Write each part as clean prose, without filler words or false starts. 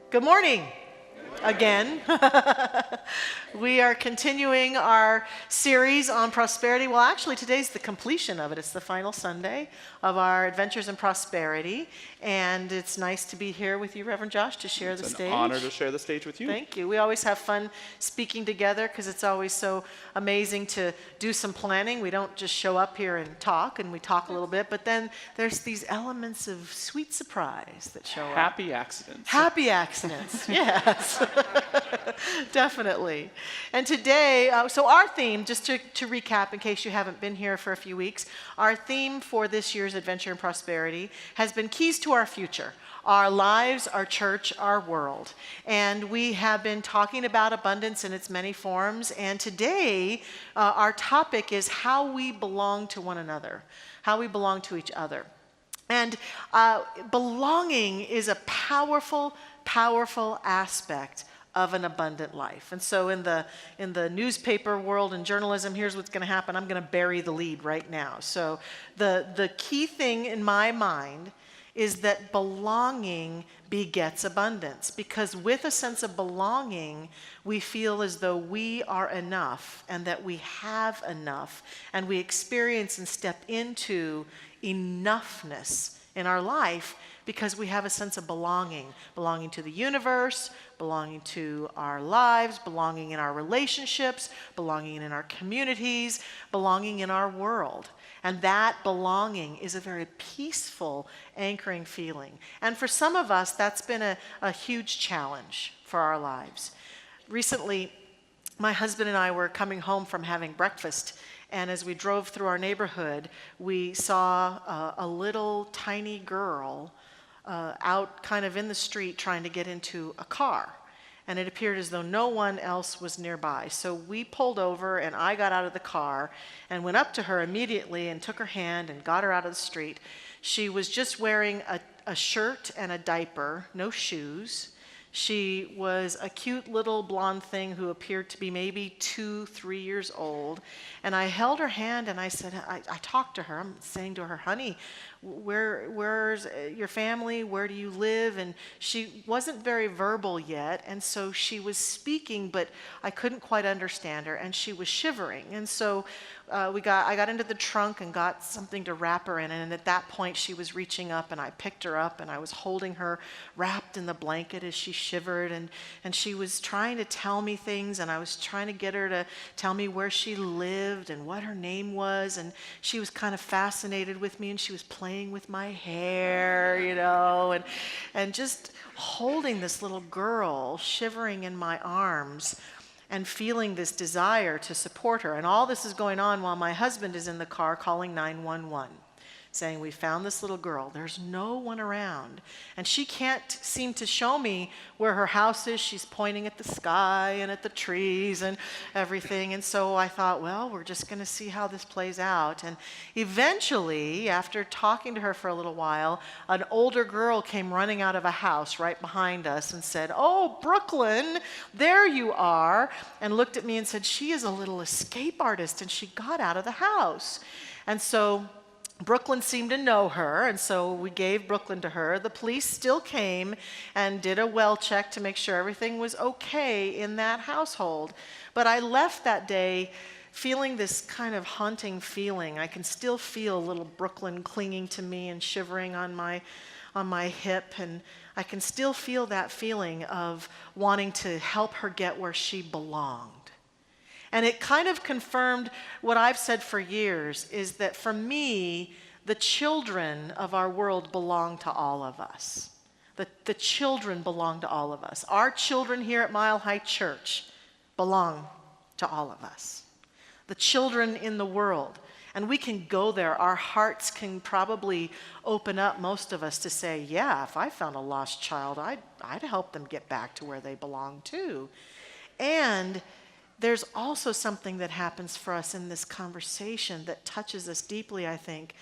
Good morning again. We are continuing our series on prosperity. Well, actually, today's the completion of it. It's the final Sunday of our Adventures in Prosperity. And it's nice to be here with you, Reverend Josh, to share the stage. It's an honor to share the stage with you. Thank you. We always have fun speaking together because it's always so amazing to do some planning. We don't just show up here and talk, and we talk a little bit, but then there's these elements of sweet surprise that show up. Happy accidents. Happy accidents, yes, definitely. And today, so our theme, just to recap in case you haven't been here for a few weeks, our theme for this year's Adventure in Prosperity has been keys to our future. Our lives, our church, our world. And we have been talking about abundance in its many forms. And today, our topic is how we belong to one another, how we belong to each other. And belonging is a powerful, powerful aspect of an abundant life. And so in the newspaper world and journalism, here's what's going to happen. I'm going to bury the lead right now. So the key thing in my mind is that belonging begets abundance, because with a sense of belonging, we feel as though we are enough and that we have enough, and we experience and step into enoughness in our life because we have a sense of belonging to the universe, belonging to our lives, belonging in our relationships, belonging in our communities, belonging in our world. And that belonging is a very peaceful, anchoring feeling. And for some of us, that's been a huge challenge for our lives. Recently, my husband and I were coming home from having breakfast, and as we drove through our neighborhood, we saw a little tiny girl out kind of in the street trying to get into a car. And it appeared as though no one else was nearby. So we pulled over, and I got out of the car and went up to her immediately and took her hand and got her out of the street. She was just wearing a shirt and a diaper, no shoes. She was a cute little blonde thing who appeared to be maybe 2-3 years old. And I held her hand and I said, I talked to her. I'm saying to her, honey, where's your family? Where do you live? And she wasn't very verbal yet. And so she was speaking, but I couldn't quite understand her. And she was shivering. And so I got into the trunk and got something to wrap her in. And at that point, she was reaching up, and I picked her up, and I was holding her wrapped in the blanket as she shivered. And she was trying to tell me things, and I was trying to get her to tell me where she lived and what her name was. And she was kind of fascinated with me, and she was playing with my hair, and just holding this little girl shivering in my arms and feeling this desire to support her. And all this is going on while my husband is in the car calling 911, saying, we found this little girl. There's no one around. And she can't seem to show me where her house is. She's pointing at the sky and at the trees and everything. And so I thought, well, we're just going to see how this plays out. And eventually, after talking to her for a little while, an older girl came running out of a house right behind us and said, oh, Brooklyn, there you are, and looked at me and said, she is a little escape artist, and she got out of the house. And so Brooklyn seemed to know her, and so we gave Brooklyn to her. The police still came and did a well check to make sure everything was okay in that household. But I left that day feeling this kind of haunting feeling. I can still feel little Brooklyn clinging to me and shivering on my hip, and I can still feel that feeling of wanting to help her get where she belonged. And it kind of confirmed what I've said for years, is that for me, the children of our world belong to all of us. The children belong to all of us. Our children here at Mile High Church belong to all of us. The children in the world. And we can go there. Our hearts can probably open up, most of us, to say, yeah, if I found a lost child, I'd help them get back to where they belong too. And there's also something that happens for us in this conversation that touches us deeply, I think,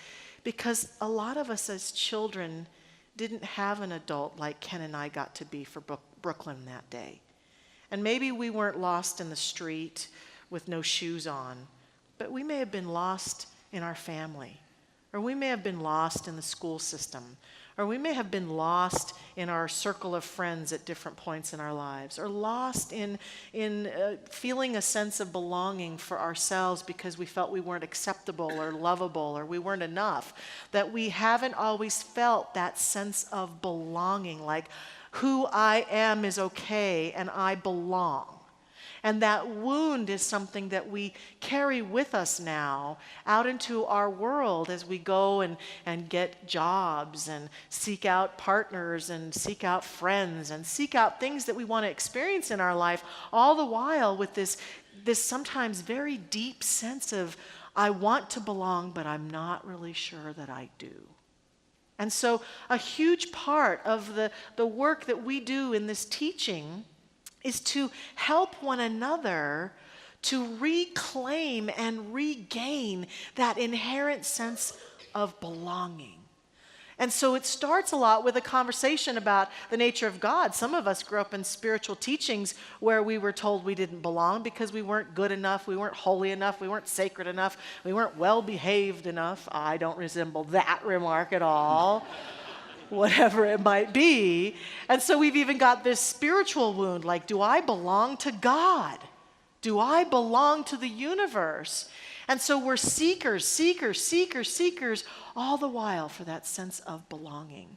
because a lot of us as children didn't have an adult like Ken and I got to be for Brooklyn that day. And maybe we weren't lost in the street with no shoes on, but we may have been lost in our family, or we may have been lost in the school system, or we may have been lost in our circle of friends at different points in our lives, or lost in feeling a sense of belonging for ourselves because we felt we weren't acceptable or lovable or we weren't enough, that we haven't always felt that sense of belonging, like who I am is okay and I belong. And that wound is something that we carry with us now out into our world as we go and get jobs and seek out partners and seek out friends and seek out things that we want to experience in our life, all the while with this sometimes very deep sense of, I want to belong, but I'm not really sure that I do. And so a huge part of the work that we do in this teaching is to help one another to reclaim and regain that inherent sense of belonging. And so it starts a lot with a conversation about the nature of God. Some of us grew up in spiritual teachings where we were told we didn't belong because we weren't good enough, we weren't holy enough, we weren't sacred enough, we weren't well-behaved enough. I don't resemble that remark at all. Whatever it might be. And so we've even got this spiritual wound, like, do I belong to God? Do I belong to the universe? And so we're seekers all the while for that sense of belonging.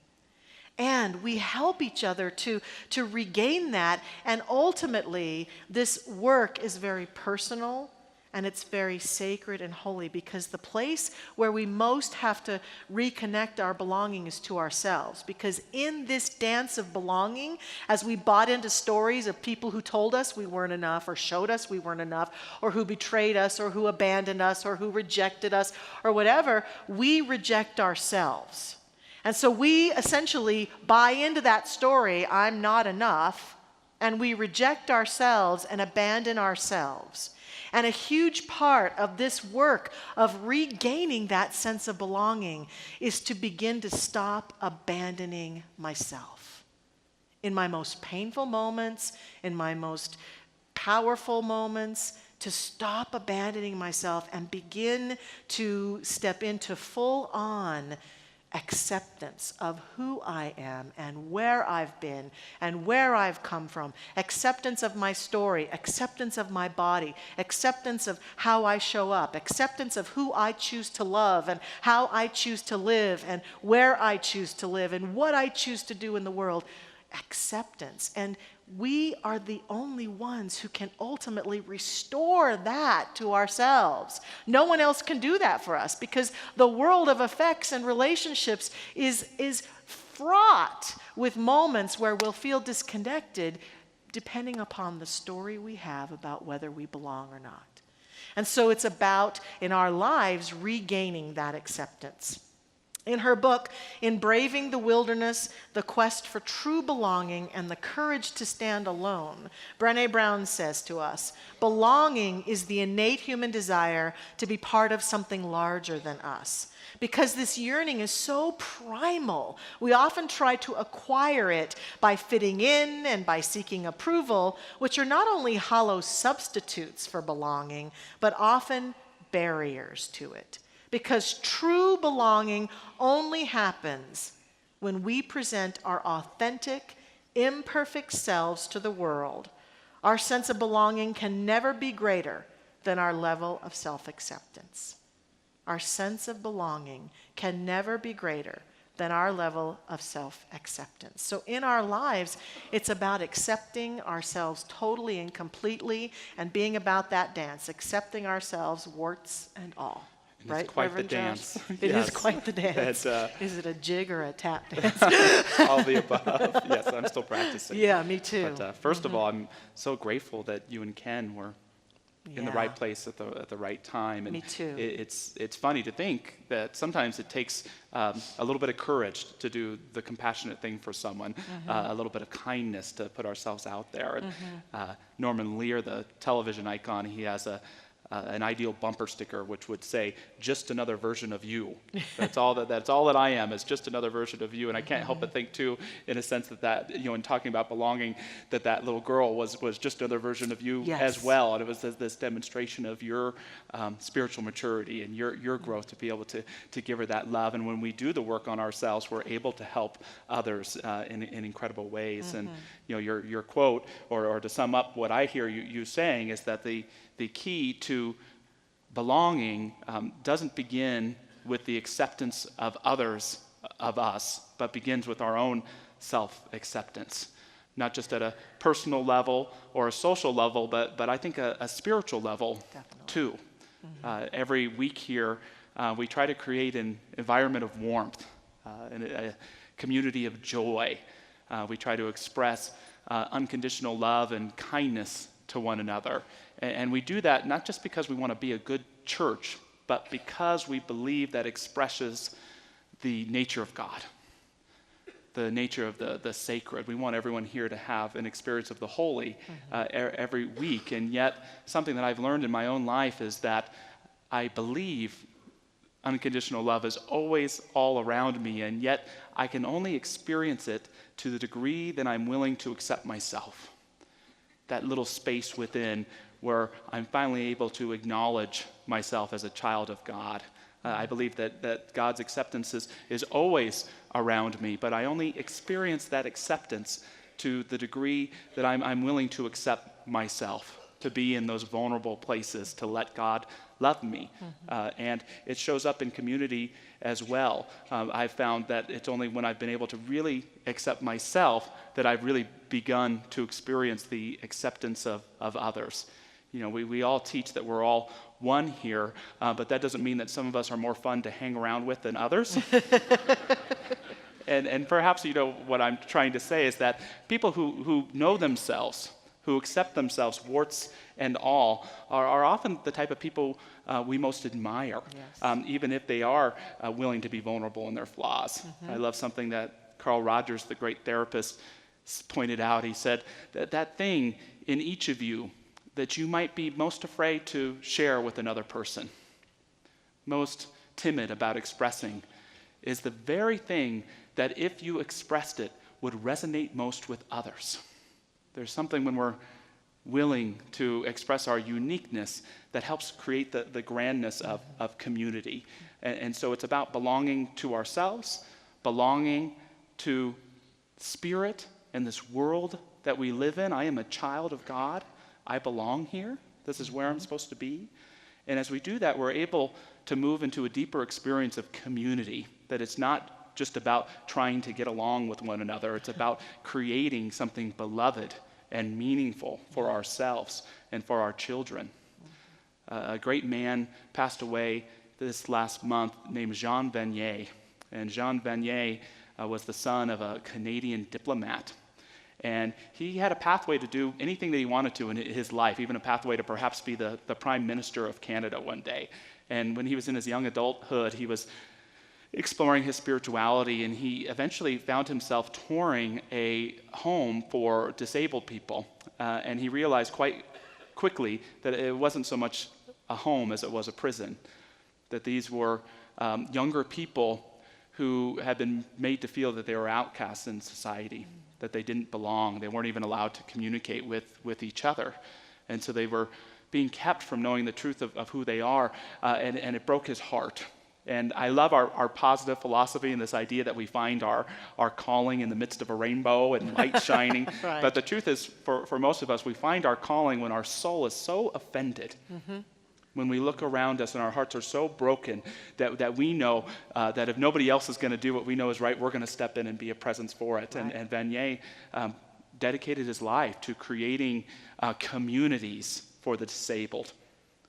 And we help each other to regain that. And ultimately, this work is very personal and it's very sacred and holy, because the place where we most have to reconnect our belonging is to ourselves. Because in this dance of belonging, as we bought into stories of people who told us we weren't enough, or showed us we weren't enough, or who betrayed us, or who abandoned us, or who rejected us, or whatever, we reject ourselves. And so we essentially buy into that story, I'm not enough, and we reject ourselves and abandon ourselves. And a huge part of this work of regaining that sense of belonging is to begin to stop abandoning myself. In my most painful moments, in my most powerful moments, to stop abandoning myself and begin to step into full-on acceptance of who I am and where I've been and where I've come from, acceptance of my story, acceptance of my body, acceptance of how I show up, acceptance of who I choose to love and how I choose to live and where I choose to live and what I choose to do in the world. Acceptance. And we are the only ones who can ultimately restore that to ourselves. No one else can do that for us, because the world of affects and relationships is fraught with moments where we'll feel disconnected depending upon the story we have about whether we belong or not. And so it's about, in our lives, regaining that acceptance. In her book, In Braving the Wilderness, The Quest for True Belonging and the Courage to Stand Alone, Brené Brown says to us, belonging is the innate human desire to be part of something larger than us. Because this yearning is so primal, we often try to acquire it by fitting in and by seeking approval, which are not only hollow substitutes for belonging, but often barriers to it. Because true belonging only happens when we present our authentic, imperfect selves to the world. Our sense of belonging can never be greater than our level of self-acceptance. Our sense of belonging can never be greater than our level of self-acceptance. So in our lives, it's about accepting ourselves totally and completely and being about that dance, accepting ourselves, warts and all. It's right, quite Reverend the dance. It Yes. is quite the dance. Is it a jig or a tap dance? All the above. Yes, I'm still practicing. Yeah, me too. But first of all, I'm so grateful that you and Ken were in the Yeah. right place at the right time. And Me too. It's funny to think that sometimes it takes a little bit of courage to do the compassionate thing for someone, a little bit of kindness to put ourselves out there. And Norman Lear, the television icon, he has a an ideal bumper sticker which would say, "Just another version of you." That's all that I am, is just another version of you. And I can't help but think too, in a sense, that in talking about belonging, that little girl was just another version of you as well. And it was this demonstration of your spiritual maturity and your growth to be able to give her that love. And when we do the work on ourselves, we're able to help others in incredible ways. And your quote, or to sum up what I hear you saying, is that the key to belonging doesn't begin with the acceptance of others, of us, but begins with our own self-acceptance, not just at a personal level or a social level, but I think a spiritual level too. Every week here, we try to create an environment of warmth, and a community of joy. We try to express unconditional love and kindness to one another. And we do that not just because we want to be a good church, but because we believe that expresses the nature of God, the nature of the sacred. We want everyone here to have an experience of the holy every week. And yet, something that I've learned in my own life is that I believe unconditional love is always all around me, and yet I can only experience it to the degree that I'm willing to accept myself. That little space within where I'm finally able to acknowledge myself as a child of God. I believe that God's acceptance is always around me, but I only experience that acceptance to the degree that I'm willing to accept myself, to be in those vulnerable places, to let God love me. And it shows up in community as well. I've found that it's only when I've been able to really accept myself that I've really begun to experience the acceptance of others. We all teach that we're all one here, but that doesn't mean that some of us are more fun to hang around with than others. And perhaps, what I'm trying to say is that people who know themselves, who accept themselves, warts and all, are often the type of people we most admire, even if they are willing to be vulnerable in their flaws. I love something that Carl Rogers, the great therapist, pointed out. He said that thing in each of you that you might be most afraid to share with another person, most timid about expressing, is the very thing that if you expressed it would resonate most with others. There's something when we're willing to express our uniqueness that helps create the grandness of community. And so it's about belonging to ourselves, belonging to spirit and this world that we live in. I am a child of God. I belong here. This is where I'm supposed to be. And as we do that, we're able to move into a deeper experience of community, that it's not just about trying to get along with one another. It's about creating something beloved and meaningful for ourselves and for our children. A great man passed away this last month named Jean Vanier. And Jean Vanier was the son of a Canadian diplomat. And he had a pathway to do anything that he wanted to in his life, even a pathway to perhaps be the Prime Minister of Canada one day. And when he was in his young adulthood, he was exploring his spirituality, and he eventually found himself touring a home for disabled people. And he realized quite quickly that it wasn't so much a home as it was a prison, that these were younger people who had been made to feel that they were outcasts in society, that they didn't belong. They weren't even allowed to communicate with each other. And so they were being kept from knowing the truth of who they are, and it broke his heart. And I love our positive philosophy and this idea that we find our calling in the midst of a rainbow and light shining. Right. But the truth is, for most of us, we find our calling when our soul is so offended, when we look around us and our hearts are so broken that we know that if nobody else is going to do what we know is right, we're going to step in and be a presence for it. Right. And Vanier dedicated his life to creating communities for the disabled,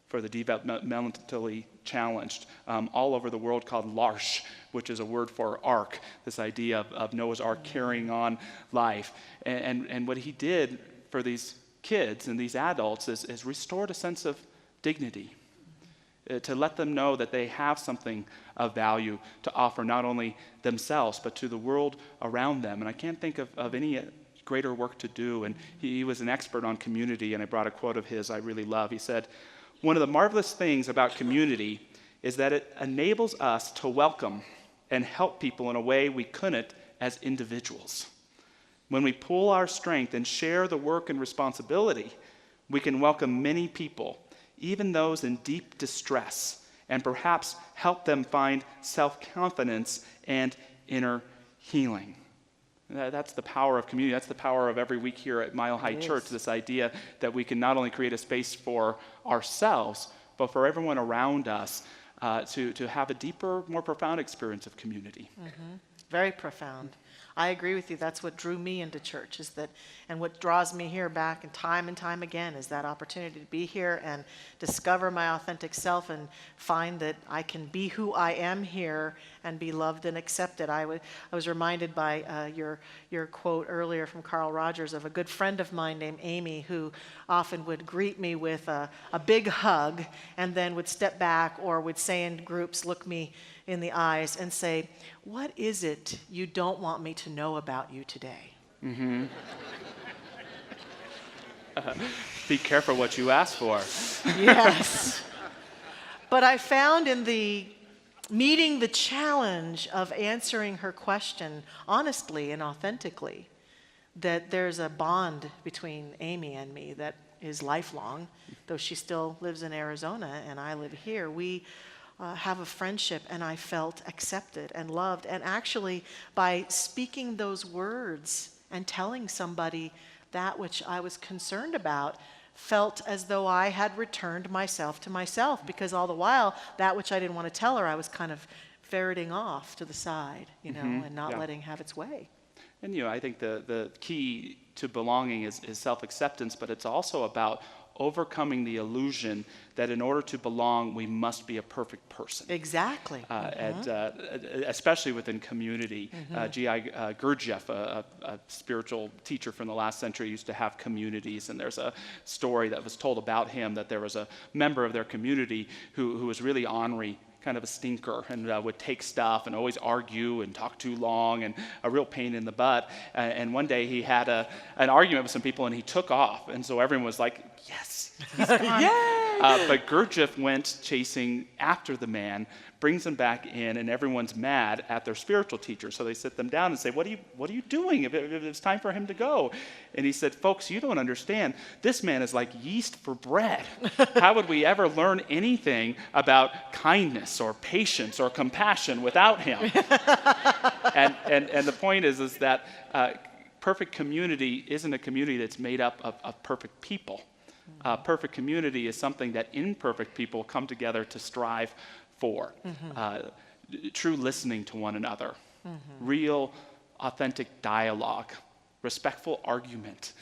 for the developmentally challenged, all over the world, called l'Arche, which is a word for ark, this idea of Noah's Ark carrying on life. And what he did for these kids and these adults is restored a sense of dignity, to let them know that they have something of value to offer not only themselves, but to the world around them. And I can't think of any greater work to do. And he was an expert on community, and I brought a quote of his I really love. He said, One of the marvelous things about community is that it enables us to welcome and help people in a way we couldn't as individuals. When we pool our strength and share the work and responsibility, we can welcome many people, even those in deep distress, and perhaps help them find self-confidence and inner healing. That's the power of community. That's the power of every week here at Mile High Church, this idea that we can not only create a space for ourselves, but for everyone around us to have a deeper, more profound experience of community. Mm-hmm. Very profound. I agree with you. That's what drew me into church, is that, and what draws me here back and time again is that opportunity to be here and discover my authentic self and find that I can be who I am here and be loved and accepted. I was reminded by your quote earlier from Carl Rogers of a good friend of mine named Amy, who often would greet me with a big hug and then would step back or would say in groups, look me in the eyes and say, "What is it you don't want me to know about you today?" Mm-hmm. Be careful what you ask for. Yes. But I found in the meeting the challenge of answering her question honestly and authentically that there's a bond between Amy and me that is lifelong. Though she still lives in Arizona and I live here, we have a friendship, and I felt accepted and loved. And actually, by speaking those words and telling somebody that which I was concerned about, felt as though I had returned myself to myself, because all the while, that which I didn't want to tell her, I was kind of ferreting off to the side, you know, and not letting have its way. And, I think the key to belonging is self-acceptance, but it's also about overcoming the illusion that in order to belong, we must be a perfect person. Exactly. Especially within community. G.I. Gurdjieff, a spiritual teacher from the last century, used to have communities, and there's a story that was told about him that there was a member of their community who was really ornery, kind of a stinker, and would take stuff and always argue and talk too long and a real pain in the butt. And one day he had an argument with some people and he took off. And so everyone was like, yes, he's gone. Yay! But Gurdjieff went chasing after the man, brings him back in, and everyone's mad at their spiritual teacher. So they sit them down and say, what are you doing if it's time for him to go? And he said, folks, you don't understand. This man is like yeast for bread. How would we ever learn anything about kindness or patience or compassion without him? and the point is that perfect community isn't a community that's made up of perfect people. Perfect community is something that imperfect people come together to strive for. True listening to one another, real authentic dialogue, respectful argument,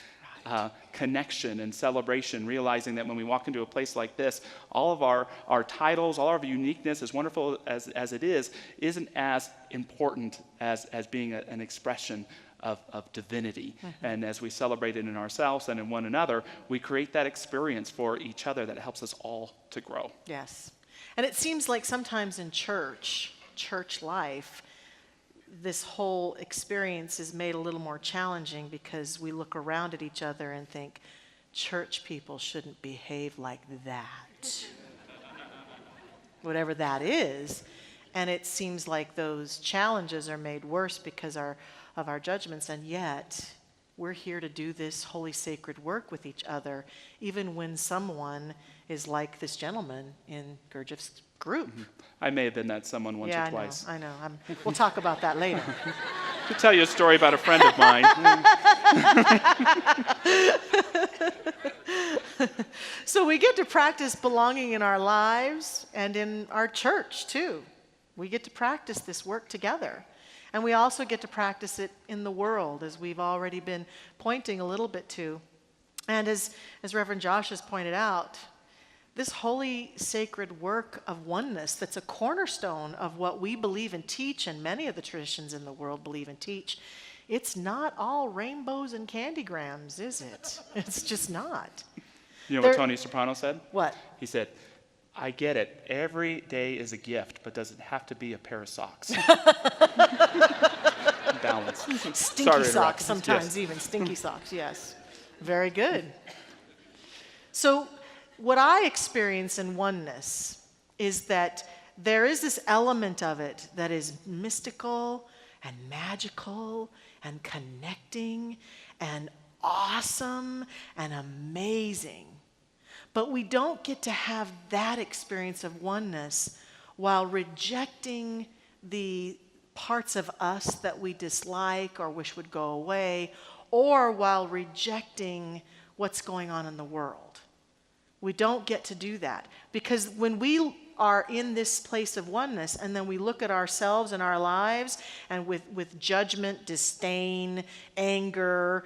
connection and celebration, realizing that when we walk into a place like this, all of our titles, all of our uniqueness, as wonderful as it is, isn't as important as being an expression of divinity. And as we celebrate it in ourselves and in one another, we create that experience for each other that helps us all to grow. Yes. And it seems like sometimes in church life, this whole experience is made a little more challenging because we look around at each other and think, church people shouldn't behave like that. Whatever that is. And it seems like those challenges are made worse because of our judgments, and yet we're here to do this holy sacred work with each other, even when someone is like this gentleman in Gurdjieff's group. I may have been that someone once or twice. I know. We'll talk about that later. To tell you a story about a friend of mine. So we get to practice belonging in our lives and in our church too. We get to practice this work together. And we also get to practice it in the world, as we've already been pointing a little bit to. And as Reverend Josh has pointed out, this holy sacred work of oneness that's a cornerstone of what we believe and teach, and many of the traditions in the world believe and teach, it's not all rainbows and candygrams, is it? It's just not. You know what Tony Soprano said? What? He said, I get it. Every day is a gift, but does it have to be a pair of socks? Balance. Stinky socks sometimes, yes. Even stinky socks, yes. Very good. So what I experience in oneness is that there is this element of it that is mystical and magical and connecting and awesome and amazing. But we don't get to have that experience of oneness while rejecting the parts of us that we dislike or wish would go away, or while rejecting what's going on in the world. We don't get to do that, because when we are in this place of oneness and then we look at ourselves and our lives and with judgment, disdain, anger,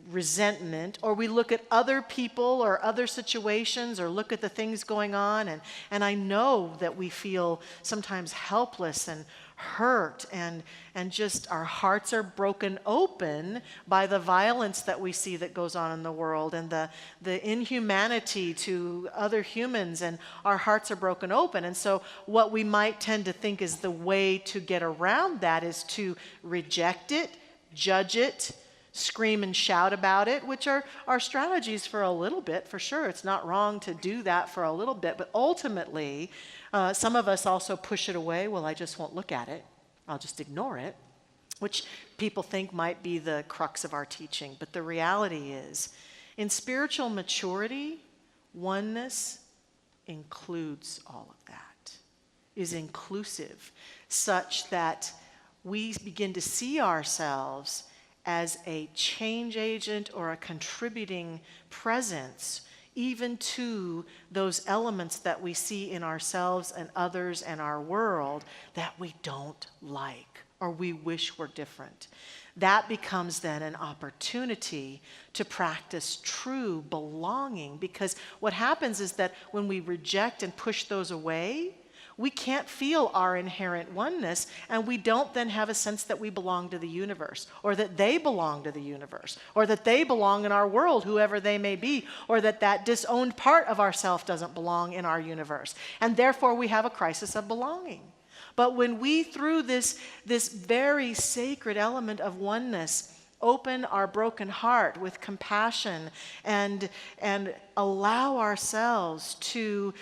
resentment, or we look at other people or other situations or look at the things going on, and I know that we feel sometimes helpless and hurt and just our hearts are broken open by the violence that we see that goes on in the world and the inhumanity to other humans, and our hearts are broken open. And so what we might tend to think is the way to get around that is to reject it, judge it, scream and shout about it, which are strategies for a little bit, for sure. It's not wrong to do that for a little bit, but ultimately, some of us also push it away. Well, I just won't look at it. I'll just ignore it, which people think might be the crux of our teaching. But the reality is, in spiritual maturity, oneness includes all of that, is inclusive, such that we begin to see ourselves as a change agent or a contributing presence even to those elements that we see in ourselves and others and our world that we don't like or we wish were different. That becomes then an opportunity to practice true belonging, because what happens is that when we reject and push those away, we can't feel our inherent oneness, and we don't then have a sense that we belong to the universe, or that they belong to the universe, or that they belong in our world, whoever they may be, or that disowned part of ourself doesn't belong in our universe. And therefore we have a crisis of belonging. But when we, through this very sacred element of oneness, open our broken heart with compassion and allow ourselves to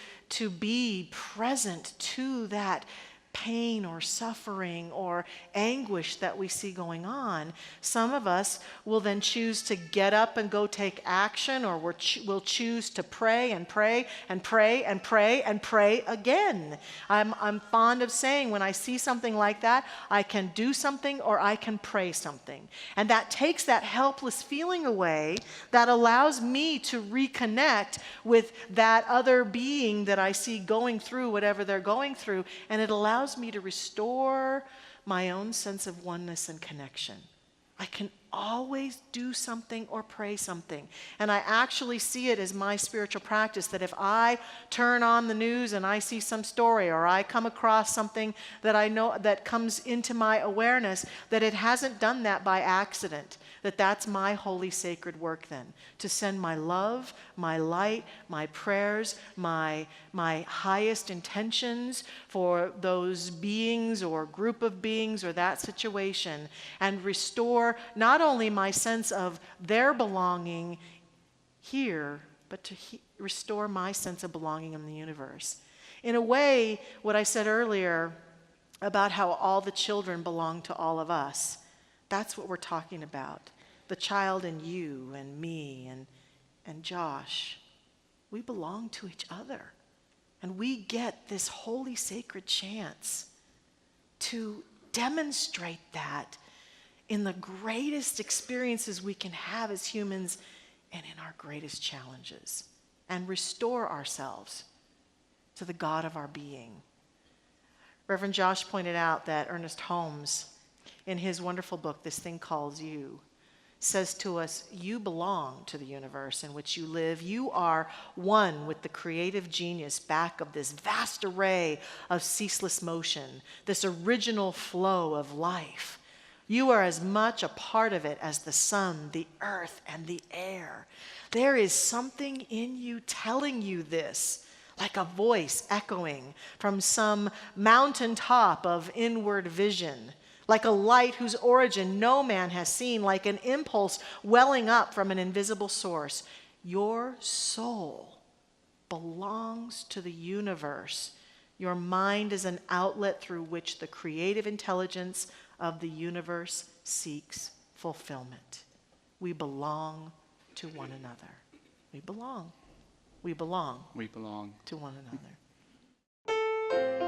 be present to that pain or suffering or anguish that we see going on, some of us will then choose to get up and go take action, or we'll choose to pray and pray and pray and pray and pray again. I'm fond of saying, when I see something like that, I can do something or I can pray something. And that takes that helpless feeling away, that allows me to reconnect with that other being that I see going through whatever they're going through, and it allows me to restore my own sense of oneness and connection. I can always do something or pray something. And I actually see it as my spiritual practice, that if I turn on the news and I see some story, or I come across something that I know that comes into my awareness, that it hasn't done that by accident, that's my holy sacred work then, to send my love, my light, my prayers, my highest intentions for those beings or group of beings or that situation, and restore not only my sense of their belonging here, but to restore my sense of belonging in the universe. In a way, what I said earlier about how all the children belong to all of us, that's what we're talking about. The child in you and me and Josh, we belong to each other. And we get this holy sacred chance to demonstrate that in the greatest experiences we can have as humans and in our greatest challenges, and restore ourselves to the God of our being. Reverend Josh pointed out that Ernest Holmes, in his wonderful book, This Thing Called You, says to us, you belong to the universe in which you live. You are one with the creative genius back of this vast array of ceaseless motion, this original flow of life. You are as much a part of it as the sun, the earth, and the air. There is something in you telling you this, like a voice echoing from some mountaintop of inward vision, like a light whose origin no man has seen, like an impulse welling up from an invisible source. Your soul belongs to the universe. Your mind is an outlet through which the creative intelligence of the universe seeks fulfillment. We belong to one another. We belong. We belong We belong. to one another.